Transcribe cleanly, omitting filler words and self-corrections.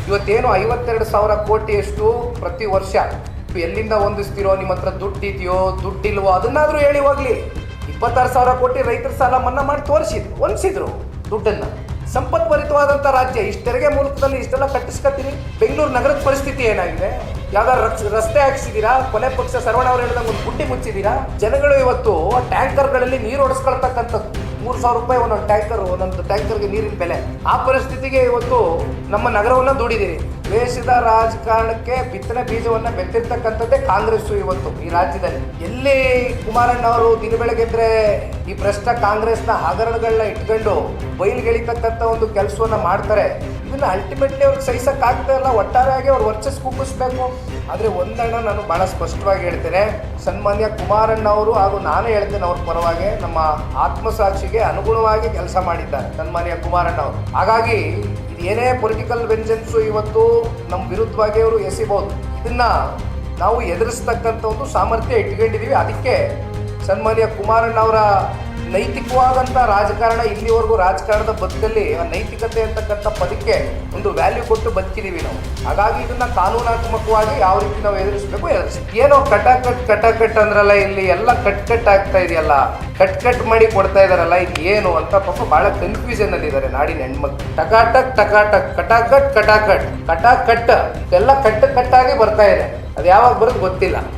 ಇವತ್ತೇನು 52,000 ಕೋಟಿಯಷ್ಟು ಪ್ರತಿ ವರ್ಷ ಎಲ್ಲಿಂದ ಹೊಂದಿಸ್ತಿರೋ, ನಿಮ್ಮ ಹತ್ರ ದುಡ್ಡಿದೆಯೋ ದುಡ್ಡಿಲ್ವೋ ಅದನ್ನಾದ್ರೂ ಹೇಳಿ ಹೋಗ್ಲಿ. 26,000 ಕೋಟಿ ರೈತರ ಸಾಲ ಮನ್ನಾ ಮಾಡಿ ಹೊಂದಿಸಿದ್ರು ದುಡ್ಡನ್ನ. ಸಂಪತ್ಭರಿತವಾದಂಥ ರಾಜ್ಯ, ಇಷ್ಟು ತೆರಿಗೆ ಮೂಲಕದಲ್ಲಿ ಇಷ್ಟೆಲ್ಲ ಕಟ್ಟಿಸ್ಕೊತೀರಿ. ಬೆಂಗಳೂರು ನಗರದ ಪರಿಸ್ಥಿತಿ ಏನಾಗಿದೆ? ಯಾವ್ದಾದ್ರು ರಸ್ತೆ ಹಾಕ್ಸಿದ್ದೀರಾ? ಕೊನೆ ಪಕ್ಷ ಸರವಣ ಅವ್ರು ಹೇಳಿದಂಗೆ ಒಂದು ಗುಡ್ಡಿ ಮುಚ್ಚಿದ್ದೀರಾ? ಜನಗಳು ಇವತ್ತು ಟ್ಯಾಂಕರ್ಗಳಲ್ಲಿ ನೀರು ಹೊಡೆಸ್ಕೊಳ್ತಕ್ಕಂಥದ್ದು. 3,000 ರೂಪಾಯಿ ಒಂದೊಂದು ಟ್ಯಾಂಕರ್ಗೆ ನೀರಿನ ಬೆಲೆ. ಆ ಪರಿಸ್ಥಿತಿಗೆ ಇವತ್ತು ನಮ್ಮ ನಗರವನ್ನು ದುಡಿದಿರಿ. ದೇಶದ ರಾಜಕಾರಣಕ್ಕೆ ಬಿತ್ತನೆ ಬೀಜವನ್ನ ಬೆತ್ತಿರ್ತಕ್ಕಂಥದ್ದೇ ಕಾಂಗ್ರೆಸ್ ಇವತ್ತು ಈ ರಾಜ್ಯದಲ್ಲಿ. ಎಲ್ಲಿ ಕುಮಾರಣ್ಣ ಅವರು ದಿನ ಬೆಳಗ್ಗೆದ್ರೆ ಈ ಭ್ರಷ್ಟ ಕಾಂಗ್ರೆಸ್ನ ಹಗರಣಗಳನ್ನ ಇಟ್ಕೊಂಡು ಬಯಲ್ಗೆಳಿತಕ್ಕಂಥ ಒಂದು ಕೆಲಸವನ್ನ ಮಾಡ್ತಾರೆ. ಇದನ್ನ ಅಲ್ಟಿಮೇಟ್ಲಿ ಅವ್ರಿಗೆ ಸಹಿಸಕ್ ಆಗ್ತಾ ಇಲ್ಲ. ಒಟ್ಟಾರೆಯಾಗಿ ಅವ್ರು ವರ್ಚಸ್ ಕುಗ್ಗಿಸ್ಬೇಕು. ಆದ್ರೆ ಒಂದಣ್ಣ ನಾನು ಬಹಳ ಸ್ಪಷ್ಟವಾಗಿ ಹೇಳ್ತೇನೆ, ಸನ್ಮಾನ್ಯ ಕುಮಾರಣ್ಣ ಅವರು ಹಾಗೂ ನಾನೇ ಹೇಳ್ತೇನೆ ಅವ್ರ ಪರವಾಗಿ, ನಮ್ಮ ಆತ್ಮಸಾಕ್ಷಿಗೆ ಅನುಗುಣವಾಗಿ ಕೆಲಸ ಮಾಡಿದ್ದಾರೆ ಸನ್ಮಾನ್ಯ ಕುಮಾರಣ್ಣ ಅವರು. ಹಾಗಾಗಿ ಏನೇ ಪೊಲಿಟಿಕಲ್ ವೆಂಜನ್ಸು ಇವತ್ತು ನಮ್ಮ ವಿರುದ್ಧವಾಗಿ ಅವರು ಎಸಿಬಹುದು. ಇದನ್ನ ನಾವು ಎದುರಿಸ್ತಕ್ಕಂಥ ಒಂದು ಸಾಮರ್ಥ್ಯ ಇಟ್ಕೊಂಡಿದ್ದೀವಿ. ಅದಕ್ಕೆ ಸನ್ಮಾನ್ಯ ಕುಮಾರಣ್ಣ ಅವರ ನೈತಿಕವಾದಂಥ ರಾಜಕಾರಣ, ಇಲ್ಲಿವರೆಗೂ ರಾಜಕಾರಣದ ಬದುಕಲ್ಲಿ ನೈತಿಕತೆ ಅಂತಕ್ಕಂಥ ಪದಕ್ಕೆ ಒಂದು ವ್ಯಾಲ್ಯೂ ಕೊಟ್ಟು ಬದುಕಿದ್ದೀವಿ ನಾವು. ಹಾಗಾಗಿ ಇದನ್ನ ಕಾನೂನಾತ್ಮಕವಾಗಿ ಯಾವ ರೀತಿ ನಾವು ಎದುರಿಸಬೇಕು ಏನೋ ಕಟಾಕಟ್ ಅಂದ್ರಲ್ಲ, ಇಲ್ಲಿ ಎಲ್ಲ ಕಟ್ ಆಗ್ತಾ ಇದೆಯಲ್ಲ, ಕಟ್ ಮಾಡಿ ಕೊಡ್ತಾ ಇದಾರಲ್ಲ, ಇದು ಏನು ಅಂತ ಪಾಪ ಬಹಳ ಕನ್ಫ್ಯೂಷನ್ ಅಲ್ಲಿ ಇದ್ದಾರೆ ನಾಡಿನ ಹೆಣ್ಮಕ್ಳು. ಟಕಾಟಕ್ ಕಟಾಕಟ್ ಎಲ್ಲ ಕಟ್ಟಾಗಿ ಬರ್ತಾ ಇದೆ. ಅದು ಯಾವಾಗ ಬರೋದು ಗೊತ್ತಿಲ್ಲ.